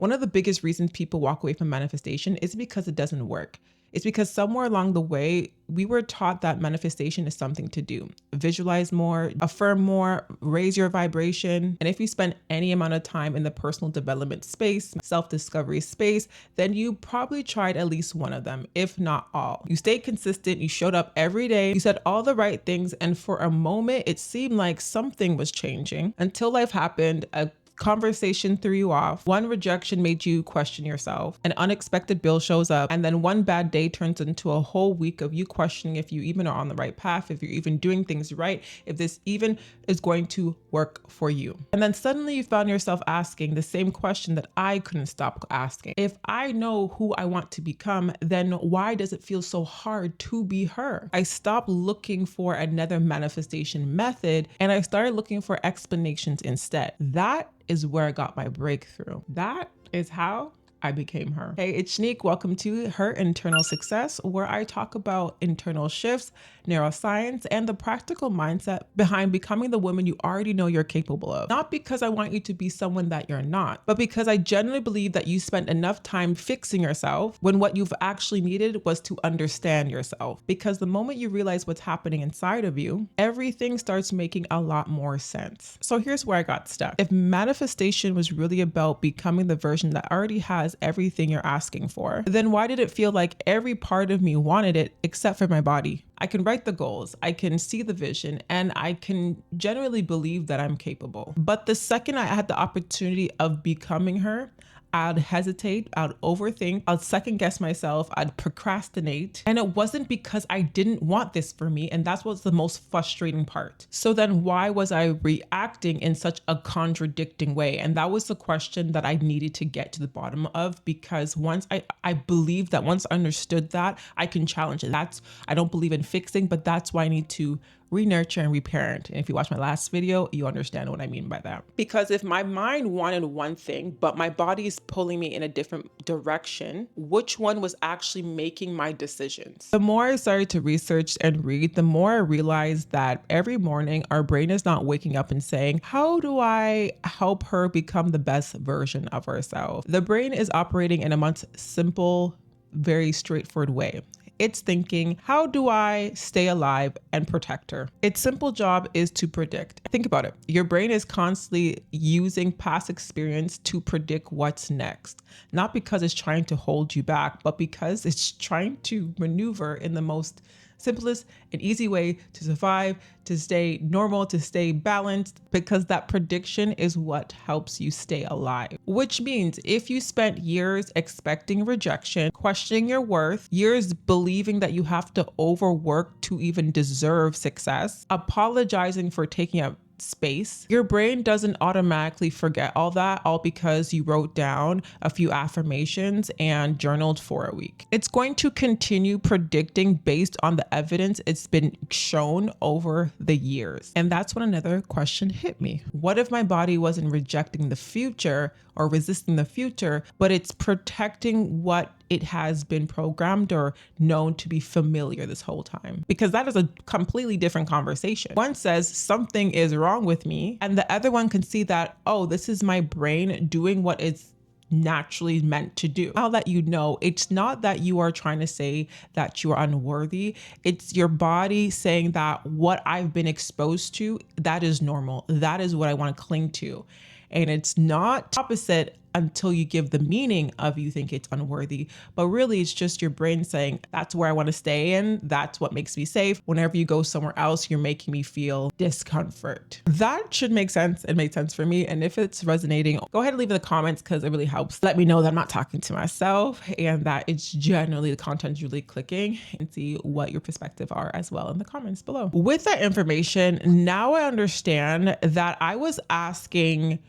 One of the biggest reasons people walk away from manifestation is because it doesn't work. It's because somewhere along the way, we were taught that manifestation is something to do. Visualize more, affirm more, raise your vibration. And if you spend any amount of time in the personal development space, self-discovery space, then you probably tried at least one of them, if not all. You stayed consistent, you showed up every day, you said all the right things, and for a moment, it seemed like something was changing until life happened. A conversation threw you off, one rejection made you question yourself, an unexpected bill shows up, and then one bad day turns into a whole week of you questioning if you even are on the right path, if you're even doing things right, if this even is going to work for you. And then suddenly you found yourself asking the same question that I couldn't stop asking. If I know who I want to become, then why does it feel so hard to be her? I stopped looking for another manifestation method and I started looking for explanations instead. That is where I got my breakthrough. That is how I became her. Hey, it's Shanique. Welcome to Her Internal Success, where I talk about internal shifts, neuroscience, and the practical mindset behind becoming the woman you already know you're capable of. Not because I want you to be someone that you're not, but because I genuinely believe that you spent enough time fixing yourself when what you've actually needed was to understand yourself. Because the moment you realize what's happening inside of you, everything starts making a lot more sense. So here's where I got stuck. If manifestation was really about becoming the version that already has everything you're asking for, then why did it feel like every part of me wanted it except for my body? I can write the goals, I can see the vision, and I can generally believe that I'm capable. But the second I had the opportunity of becoming her, I'd hesitate, I'd overthink, I'd second guess myself, I'd procrastinate. And it wasn't because I didn't want this for me. And that's what's the most frustrating part. So then why was I reacting in such a contradicting way? And that was the question that I needed to get to the bottom of, because once I believe that once I understood that, I can challenge it. I don't believe in fixing, but that's why I need to re-nurture and reparent. And if you watch my last video, you understand what I mean by that. Because if my mind wanted one thing, but my body is pulling me in a different direction, which one was actually making my decisions? The more I started to research and read, the more I realized that every morning our brain is not waking up and saying, how do I help her become the best version of herself? The brain is operating in a much simple, very straightforward way. It's thinking, how do I stay alive and protect her? Its simple job is to predict. Think about it. Your brain is constantly using past experience to predict what's next, not because it's trying to hold you back, but because it's trying to maneuver in the most simplest and easy way to survive, to stay normal, to stay balanced, because that prediction is what helps you stay alive. Which means if you spent years expecting rejection, questioning your worth, years believing that you have to overwork to even deserve success, apologizing for taking up space, your brain doesn't automatically forget all that, all because you wrote down a few affirmations and journaled for a week. It's going to continue predicting based on the evidence it's been shown over the years. And that's when another question hit me. What if my body wasn't rejecting the future or resisting the future, but it's protecting what it has been programmed or known to be familiar this whole time? Because that is a completely different conversation. One says something is wrong with me, and the other one can see that, oh, this is my brain doing what it's naturally meant to do. Now that you know, it's not that you are trying to say that you are unworthy. It's your body saying that what I've been exposed to, that is normal. That is what I want to cling to. And it's not opposite until you give the meaning of you think it's unworthy. But really, it's just your brain saying, that's where I want to stay in. That's what makes me safe. Whenever you go somewhere else, you're making me feel discomfort. That should make sense. It made sense for me. And if it's resonating, go ahead and leave in the comments because it really helps. Let me know that I'm not talking to myself and that it's generally the content's really clicking, and see what your perspective are as well in the comments below. With that information, now I understand that I was asking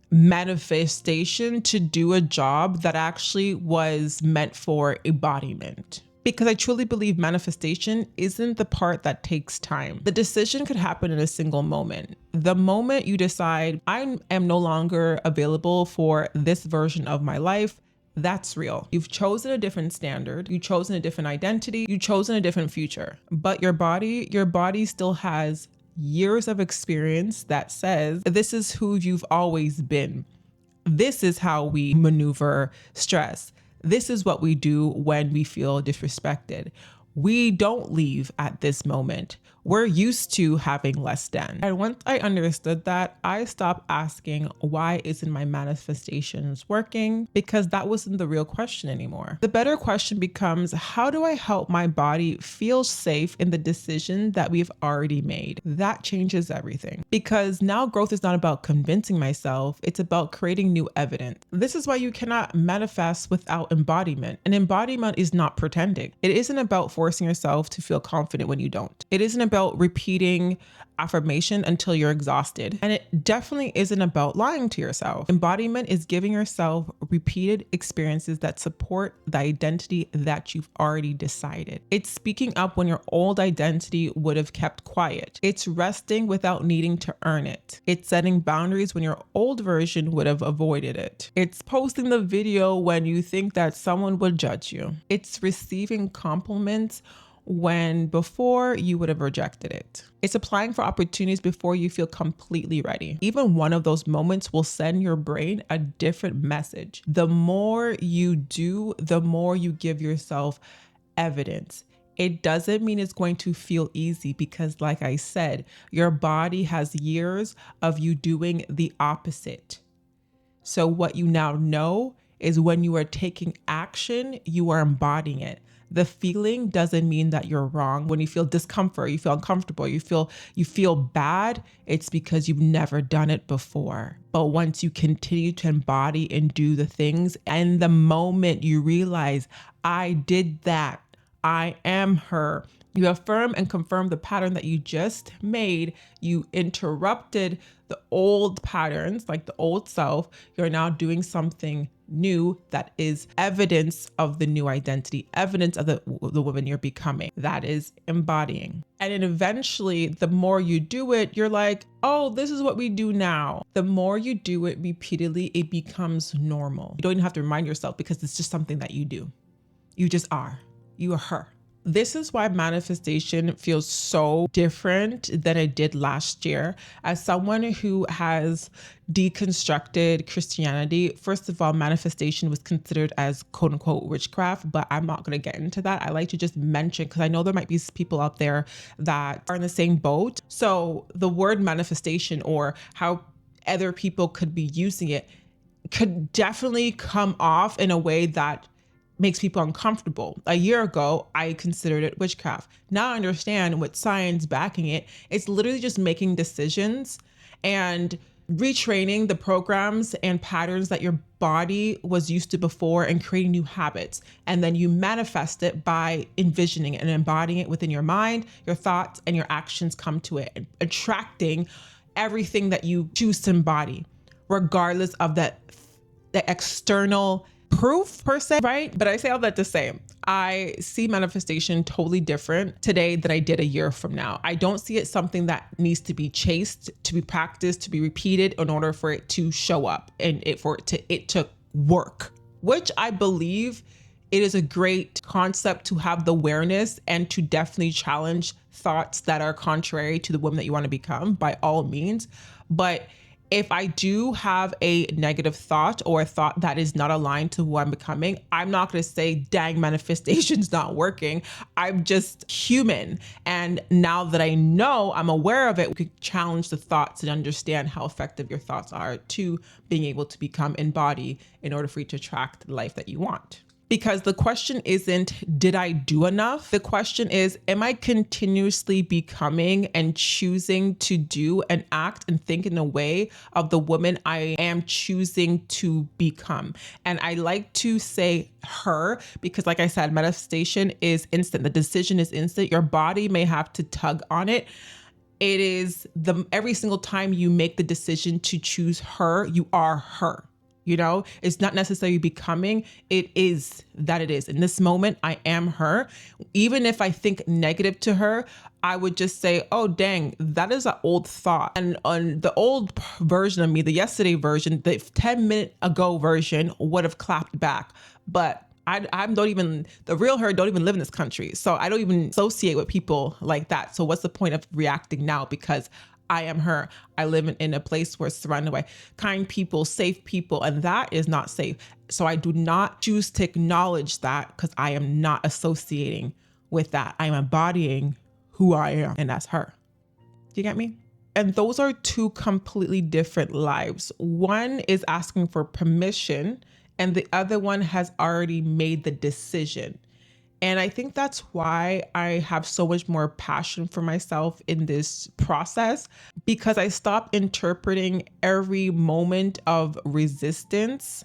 manifestation to do a job that actually was meant for embodiment. Because I truly believe manifestation isn't the part that takes time. The decision could happen in a single moment. The moment you decide, I am no longer available for this version of my life, that's real. You've chosen a different standard, you've chosen a different identity, you've chosen a different future. But your body still has years of experience that says this is who you've always been. This is how we maneuver stress. This is what we do when we feel disrespected. We don't leave at this moment. We're used to having less than. And once I understood that, I stopped asking, why isn't my manifestations working? Because that wasn't the real question anymore. The better question becomes, how do I help my body feel safe in the decision that we've already made? That changes everything. Because now growth is not about convincing myself, it's about creating new evidence. This is why you cannot manifest without embodiment. And embodiment is not pretending. It isn't about forcing yourself to feel confident when you don't. It isn't about repeating affirmation until you're exhausted. And it definitely isn't about lying to yourself. Embodiment is giving yourself repeated experiences that support the identity that you've already decided. It's speaking up when your old identity would have kept quiet. It's resting without needing to earn it. It's setting boundaries when your old version would have avoided it. It's posting the video when you think that someone would judge you. It's receiving compliments when before you would have rejected it. It's applying for opportunities before you feel completely ready. Even one of those moments will send your brain a different message. The more you do, the more you give yourself evidence. It doesn't mean it's going to feel easy because, like I said, your body has years of you doing the opposite. So what you now know is when you are taking action, you are embodying it. The feeling doesn't mean that you're wrong. When you feel discomfort, you feel uncomfortable, you feel bad, it's because you've never done it before. But once you continue to embody and do the things, and the moment you realize, I did that, I am her, you affirm and confirm the pattern that you just made. You interrupted the old patterns, like the old self. You're now doing something new that is evidence of the new identity, evidence of the woman you're becoming. That is embodying. And then eventually, the more you do it, you're like, oh, this is what we do now. The more you do it repeatedly, it becomes normal. You don't even have to remind yourself because it's just something that you do. You just are. You are her. This is why manifestation feels so different than it did last year. As someone who has deconstructed Christianity, first of all, manifestation was considered as quote unquote witchcraft, but I'm not going to get into that. I like to just mention, because I know there might be people out there that are in the same boat. So the word manifestation, or how other people could be using it, could definitely come off in a way that makes people uncomfortable. A year ago, I considered it witchcraft. Now I understand, with science backing it, it's literally just making decisions and retraining the programs and patterns that your body was used to before and creating new habits. And then you manifest it by envisioning it and embodying it within your mind, your thoughts, and your actions come to it, attracting everything that you choose to embody, regardless of the external proof per se, right? But I say all that to say, I see manifestation totally different today than I did a year from now. I don't see it something that needs to be chased, to be practiced, to be repeated in order for it to show up and for it to work, which I believe it is a great concept to have the awareness and to definitely challenge thoughts that are contrary to the woman that you want to become, by all means. But if I do have a negative thought or a thought that is not aligned to who I'm becoming, I'm not going to say, dang, manifestation's not working. I'm just human. And now that I know, I'm aware of it, we could challenge the thoughts and understand how effective your thoughts are to being able to become embodied in order for you to attract the life that you want. Because the question isn't, did I do enough? The question is, am I continuously becoming and choosing to do and act and think in a way of the woman I am choosing to become? And I like to say her, because like I said, manifestation is instant. The decision is instant. Your body may have to tug on it. It is every single time you make the decision to choose her, you are her. You know, it's not necessarily becoming, it is that it is. In this moment, I am her. Even if I think negative to her, I would just say, oh, dang, that is an old thought. And on the old version of me, the yesterday version, the 10-minute ago version would have clapped back. But I'm don't even, the real her don't even live in this country. So I don't even associate with people like that. So what's the point of reacting now? Because I am her. I live in a place where it's surrounded by kind people, safe people, and that is not safe. So I do not choose to acknowledge that because I am not associating with that. I'm embodying who I am, and that's her. Do you get me? And those are two completely different lives. One is asking for permission, and the other one has already made the decision. And I think that's why I have so much more passion for myself in this process, because I stopped interpreting every moment of resistance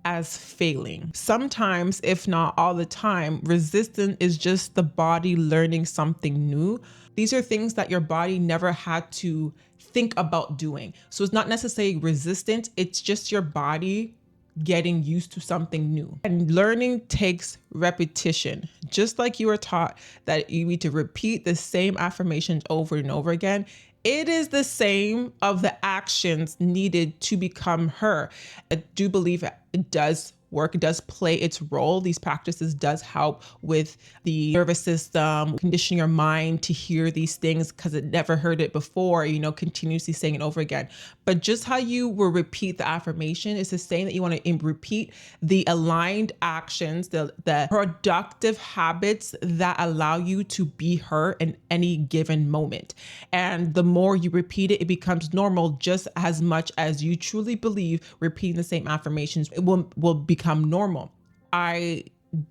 as failing. Sometimes, if not all the time, resistance is just the body learning something new. These are things that your body never had to think about doing. So it's not necessarily resistance, it's just your body getting used to something new. And learning takes repetition. Just like you were taught that you need to repeat the same affirmations over and over again, it is the same of the actions needed to become her. I do believe it does work, it does play its role. These practices does help with the nervous system, condition your mind to hear these things because it never heard it before, continuously saying it over again. But just how you will repeat the affirmation is the same that you want to repeat the aligned actions, the productive habits that allow you to be her in any given moment. And the more you repeat it, it becomes normal. Just as much as you truly believe repeating the same affirmations, it will become normal. I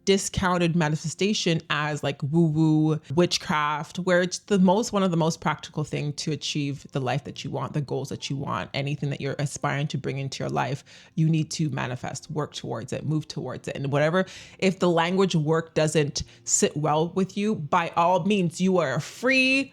discounted manifestation as like woo-woo witchcraft, where it's one of the most practical thing to achieve the life that you want, the goals that you want, anything that you're aspiring to bring into your life. You need to manifest, work towards it, move towards it. And whatever, if the language work doesn't sit well with you, by all means, you are a free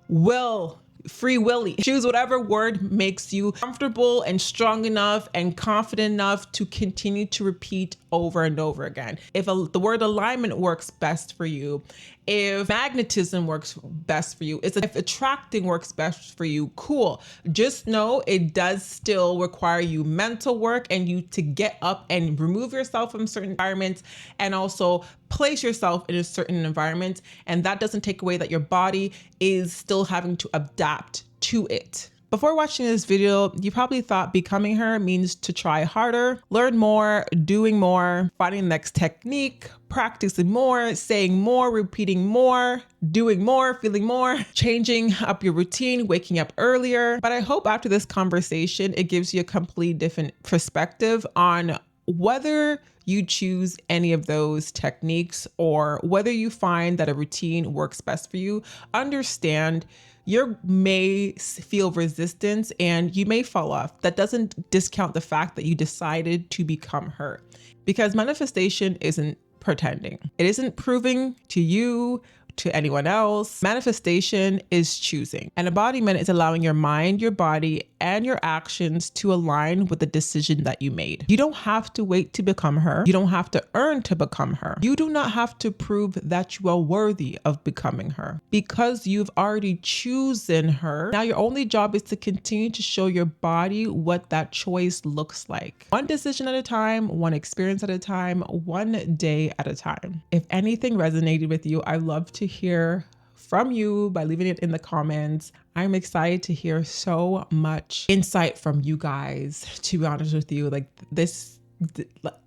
willy. Choose whatever word makes you comfortable and strong enough and confident enough to continue to repeat over and over again. If the word alignment works best for you, if magnetism works best for you, if attracting works best for you, cool. Just know it does still require you mental work and you to get up and remove yourself from certain environments and also place yourself in a certain environment. And that doesn't take away that your body is still having to adapt to it. Before watching this video, you probably thought becoming her means to try harder, learn more, doing more, finding the next technique, practicing more, saying more, repeating more, doing more, feeling more, changing up your routine, waking up earlier. But I hope after this conversation, it gives you a completely different perspective on whether you choose any of those techniques or whether you find that a routine works best for you. Understand you may feel resistance and you may fall off. That doesn't discount the fact that you decided to become her, because manifestation isn't pretending. It isn't proving to you, to anyone else. Manifestation is choosing. And embodiment is allowing your mind, your body, and your actions to align with the decision that you made. You don't have to wait to become her. You don't have to earn to become her. You do not have to prove that you are worthy of becoming her, because you've already chosen her. Now your only job is to continue to show your body what that choice looks like. One decision at a time, one experience at a time, one day at a time. If anything resonated with you, I love to hear from you by leaving it in the comments. I'm excited to hear so much insight from you guys, to be honest with you. Like this,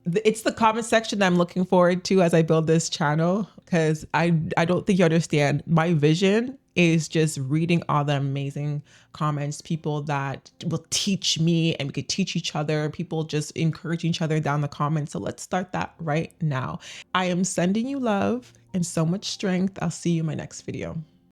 it's the comment section that I'm looking forward to as I build this channel, because I don't think you understand. My vision is just reading all the amazing comments, people that will teach me and we could teach each other, people just encourage each other down the comments. So let's start that right now. I am sending you love and so much strength. I'll see you in my next video.